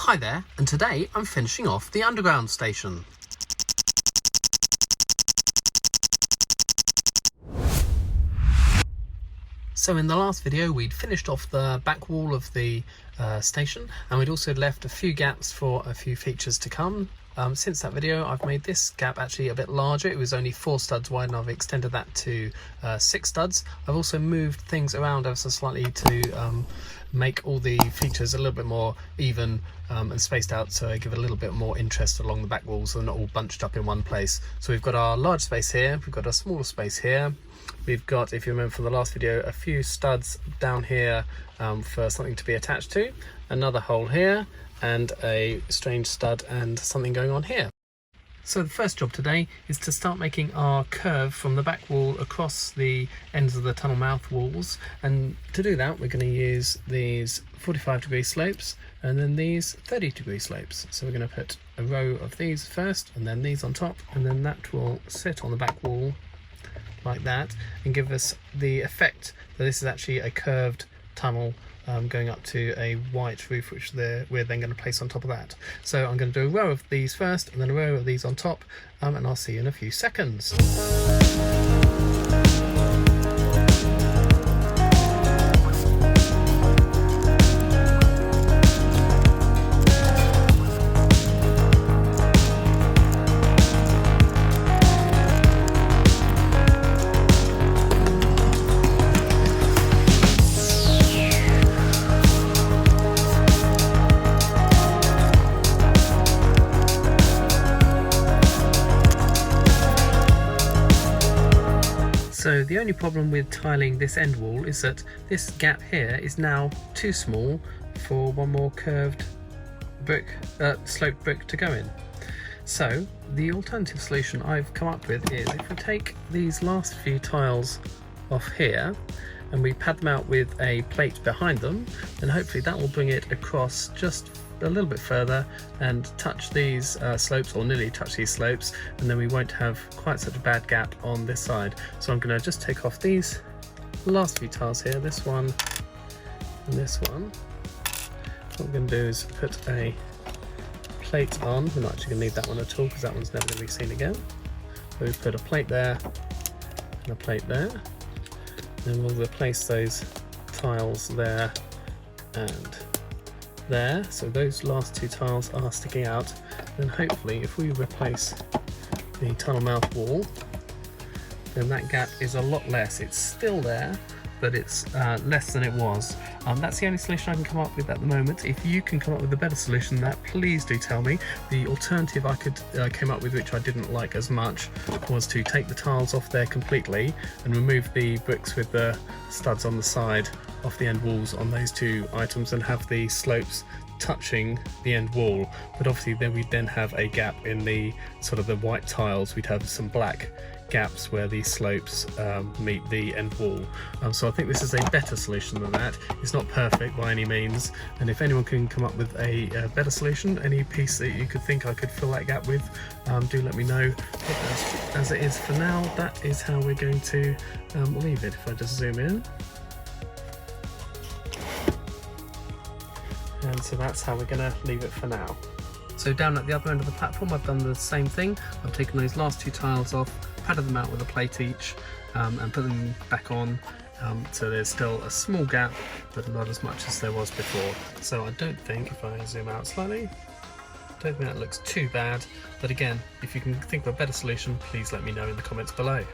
Hi there, and today I'm finishing off the underground station. So in the last video we'd finished off the back wall of the station, and we'd also left a few gaps for a few features to come. Since that video I've made this gap actually a bit larger. It was only 4 studs wide and I've extended that to 6 studs. I've also moved things around ever so slightly to make all the features a little bit more even and spaced out, so I give it a little bit more interest along the back walls so they're not all bunched up in one place. So we've got our large space here, we've got a smaller space here. We've got, if you remember from the last video, a few studs down here for something to be attached to, another hole here, and a strange stud and something going on here. So the first job today is to start making our curve from the back wall across the ends of the tunnel mouth walls, and to do that we're going to use these 45-degree slopes and then these 30-degree slopes. So we're going to put a row of these first and then these on top, and then that will sit on the back wall like that and give us the effect that this is actually a curved tunnel going up to a white roof, which we're then going to place on top of that. So I'm going to do a row of these first and then a row of these on top, and I'll see you in a few seconds. So the only problem with tiling this end wall is that this gap here is now too small for one more curved brick, sloped brick to go in. So the alternative solution I've come up with is, if we take these last few tiles off here and we pad them out with a plate behind them, then hopefully that will bring it across just a little bit further and touch these slopes, or nearly touch these slopes, and then we won't have quite such a bad gap on this side. So I'm going to just take off these last few tiles here, this one and this one. What we're going to do is put a plate on. We're not actually going to need that one at all because that one's never going to be seen again. So we put a plate there and a plate there, and we'll replace those tiles there and there. So those last 2 tiles are sticking out. Then hopefully if we replace the tunnel mouth wall, then that gap is a lot less. It's still there, but it's less than it was. That's the only solution I can come up with at the moment. If you can come up with a better solution than that, please do tell me. The alternative I came up with, which I didn't like as much, was to take the tiles off there completely and remove the bricks with the studs on the side off the end walls on those 2 items and have the slopes touching the end wall. But obviously then we'd then have a gap in the sort of the white tiles. We'd have some black gaps where these slopes meet the end wall. So I think this is a better solution than that. It's not perfect by any means, and if anyone can come up with a better solution, any piece that you could think I could fill that gap with, do let me know. But as it is for now, that is how we're going to leave it. If I just zoom in. And so that's how we're going to leave it for now. So down at the other end of the platform I've done the same thing. I've taken those last 2 tiles off, padded them out with a plate each, and put them back on, so there's still a small gap, but not as much as there was before. So I don't think, if I zoom out slightly, I don't think that looks too bad. But again, if you can think of a better solution, please let me know in the comments below.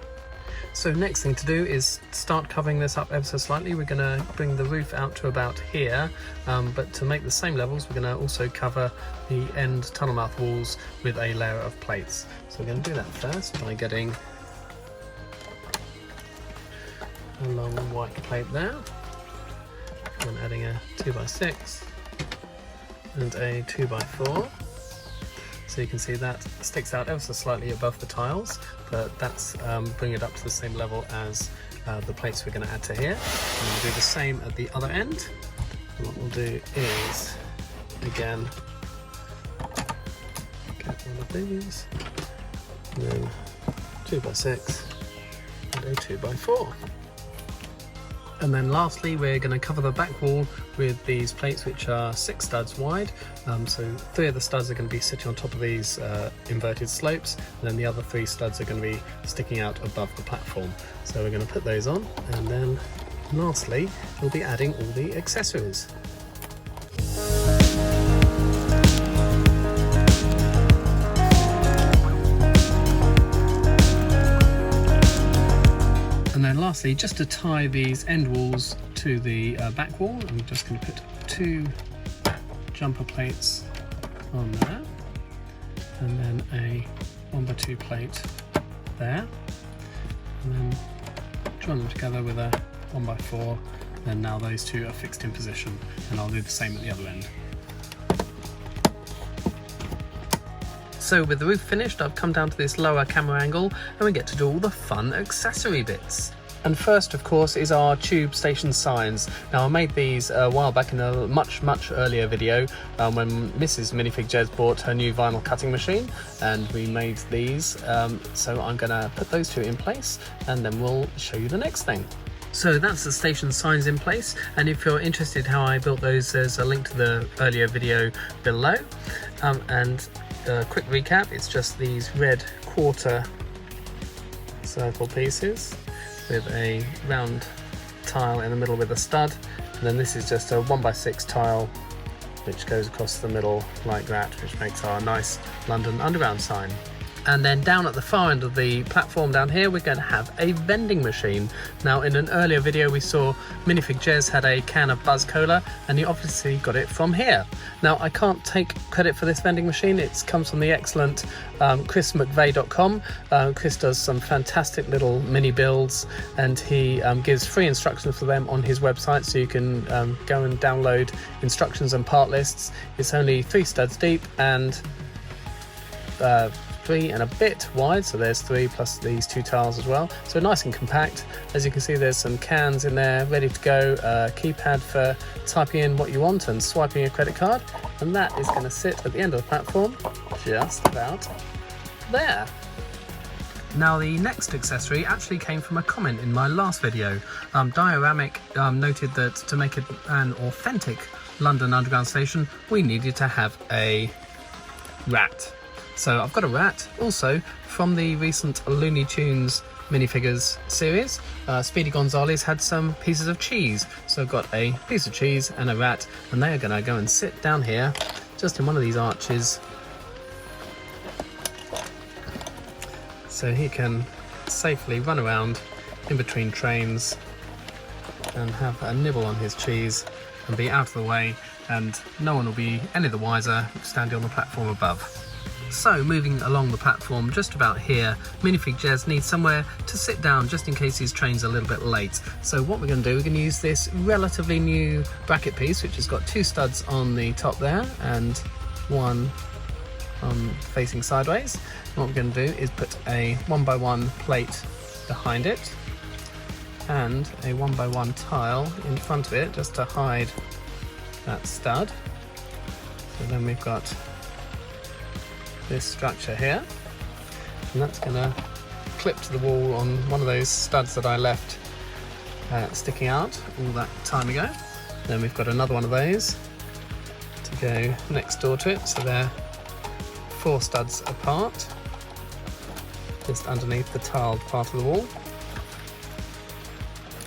So next thing to do is start covering this up ever so slightly. We're going to bring the roof out to about here, but to make the same levels we're going to also cover the end tunnel mouth walls with a layer of plates. So we're going to do that first by getting a long white plate there, and adding a 2x6 and a 2x4. So you can see that sticks out ever so slightly above the tiles, but that's bringing it up to the same level as the plates we're going to add to here. And we'll do the same at the other end. And what we'll do is, again, get one of these, and then 2x6 and a 2x4. And then lastly, we're going to cover the back wall with these plates, which are 6 studs wide. So 3 of the studs are going to be sitting on top of these inverted slopes, and then the other 3 studs are going to be sticking out above the platform. So we're going to put those on, and then lastly we'll be adding all the accessories. And then lastly, just to tie these end walls to the back wall, I'm just going to put 2 jumper plates on there, and then a 1x2 plate there, and then join them together with a 1x4, and now those 2 are fixed in position, and I'll do the same at the other end. So with the roof finished, I've come down to this lower camera angle and we get to do all the fun accessory bits. And first, of course, is our tube station signs. Now, I made these a while back in a much earlier video when Mrs. Minifig Jez bought her new vinyl cutting machine, and we made these. So I'm going to put those 2 in place, and then we'll show you the next thing. So that's the station signs in place, and if you're interested how I built those, there's a link to the earlier video below. And a quick recap, it's just these red quarter circle pieces with a round tile in the middle with a stud, and then this is just a 1x6 tile which goes across the middle like that, which makes our nice London Underground sign. And then down at the far end of the platform down here, we're going to have a vending machine. Now, in an earlier video we saw Minifig Jez had a can of Buzz Cola, and he obviously got it from here. Now, I can't take credit for this vending machine. It comes from the excellent chrismcveigh.com. Chris does some fantastic little mini builds, and he gives free instructions for them on his website, so you can go and download instructions and part lists. It's only 3 studs deep and 3 and a bit wide, so there's 3 plus these 2 tiles as well, so nice and compact. As you can see, there's some cans in there ready to go, keypad for typing in what you want and swiping your credit card, and that is going to sit at the end of the platform just about there. Now, the next accessory actually came from a comment in my last video. Dyoramic noted that to make it an authentic London Underground station, we needed to have a rat. So I've got a rat. Also, from the recent Looney Tunes minifigures series, Speedy Gonzales had some pieces of cheese. So I've got a piece of cheese and a rat, and they are going to go and sit down here, just in one of these arches, so he can safely run around in between trains and have a nibble on his cheese and be out of the way, and no one will be any the wiser standing on the platform above. So, moving along the platform just about here, Minifig Jez needs somewhere to sit down just in case his train's a little bit late. So what we're going to do, we're going to use this relatively new bracket piece, which has got 2 studs on the top there and 1 facing sideways. And what we're going to do is put a 1x1 plate behind it and a 1x1 tile in front of it just to hide that stud. So then we've got this structure here, and that's going to clip to the wall on one of those studs that I left sticking out all that time ago. Then we've got another one of those to go next door to it, so they're 4 studs apart, just underneath the tiled part of the wall.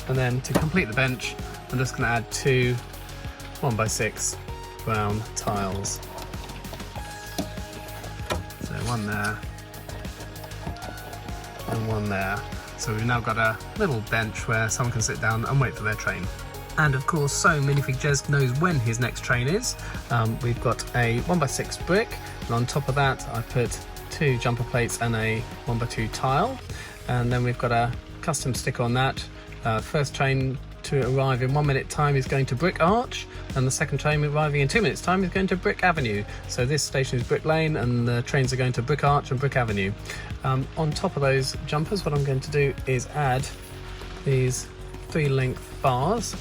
And then to complete the bench, I'm just going to add 2 1x6 brown tiles. So 1 there and 1 there. So we've now got a little bench where someone can sit down and wait for their train. And of course, so Minifig Jez knows when his next train is. We've got a 1x6 brick, and on top of that I put 2 jumper plates and a 1x2 tile, and then we've got a custom sticker on that. First train to arrive in 1 minute time is going to Brick Arch, and the second train arriving in 2 minutes time is going to Brick Avenue. So this station is Brick Lane and the trains are going to Brick Arch and Brick Avenue. On top of those jumpers, what I'm going to do is add these 3 length bars,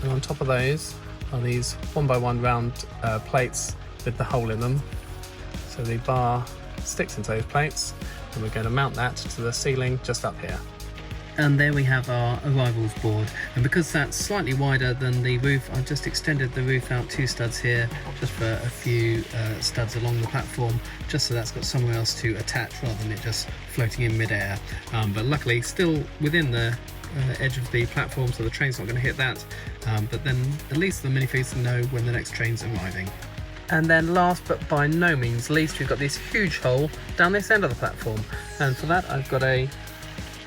and on top of those are these 1x1 round plates with the hole in them. So the bar sticks into those plates, and we're going to mount that to the ceiling just up here. And there we have our arrivals board, and because that's slightly wider than the roof, I've just extended the roof out 2 studs here, just for a few studs along the platform, just so that's got somewhere else to attach rather than it just floating in midair. But luckily still within the edge of the platform, so the train's not going to hit that, but then at least the minifigs know when the next train's arriving. And then last but by no means least, we've got this huge hole down this end of the platform, and for that I've got a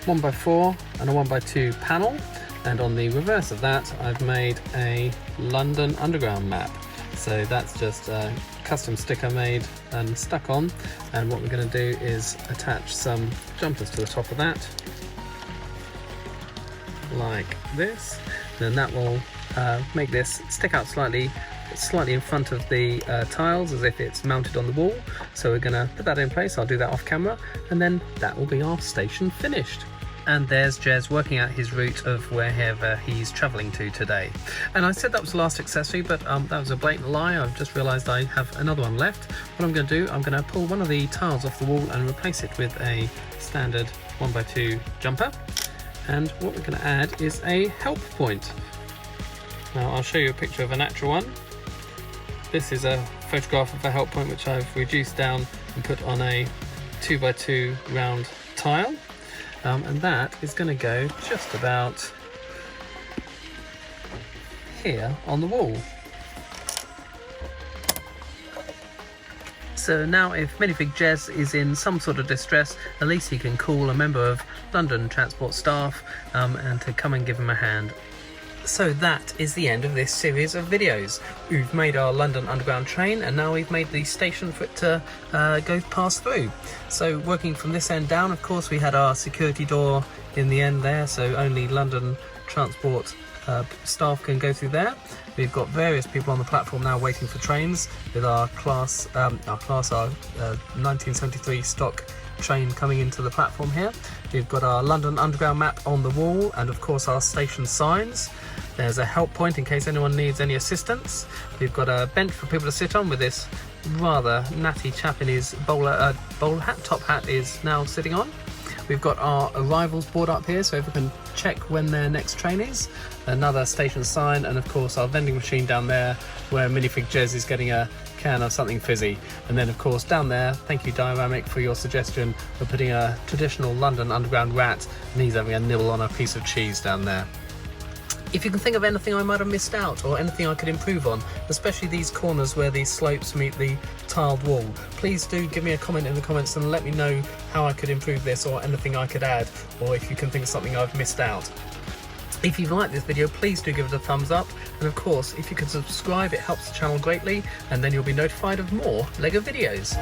1x4 and a 1x2 panel, and on the reverse of that I've made a London Underground map. So that's just a custom sticker made and stuck on, and what we're going to do is attach some jumpers to the top of that, like this. Then that will make this stick out slightly in front of the tiles, as if it's mounted on the wall. So we're going to put that in place. I'll do that off camera, and then that will be our station finished. And there's Jez working out his route of wherever he's travelling to today. And I said that was the last accessory, but that was a blatant lie. I've just realised I have another one left. What I'm going to do, I'm going to pull one of the tiles off the wall and replace it with a standard 1x2 jumper. And what we're going to add is a help point. Now I'll show you a picture of an actual one. This is a photograph of a help point which I've reduced down and put on a 2x2 round tile. And that is going to go just about here on the wall. So now if Minifig Jez is in some sort of distress, at least he can call a member of London Transport staff and to come and give him a hand. So that is the end of this series of videos. We've made our London Underground train, and now we've made the station for it to go past through. So working from this end down, of course, we had our security door in the end there, so only London Transport staff can go through there. We've got various people on the platform now waiting for trains with our 1973 stock train coming into the platform here. We've got our London Underground map on the wall, and of course our station signs. There's a help point in case anyone needs any assistance. We've got a bench for people to sit on with this rather natty chap in his bowler hat, top hat is now sitting on. We've got our arrivals board up here, so if we can check when their next train is. Another station sign, and of course our vending machine down there where Minifig Jez is getting a can of something fizzy. And then of course down there, thank you Dyoramic for your suggestion of putting a traditional London Underground rat, and he's having a nibble on a piece of cheese down there. If you can think of anything I might have missed out or anything I could improve on, especially these corners where these slopes meet the tiled wall, please do give me a comment in the comments and let me know how I could improve this or anything I could add, or if you can think of something I've missed out. If you've liked this video, please do give it a thumbs up, and of course if you can subscribe, it helps the channel greatly, and then you'll be notified of more LEGO videos.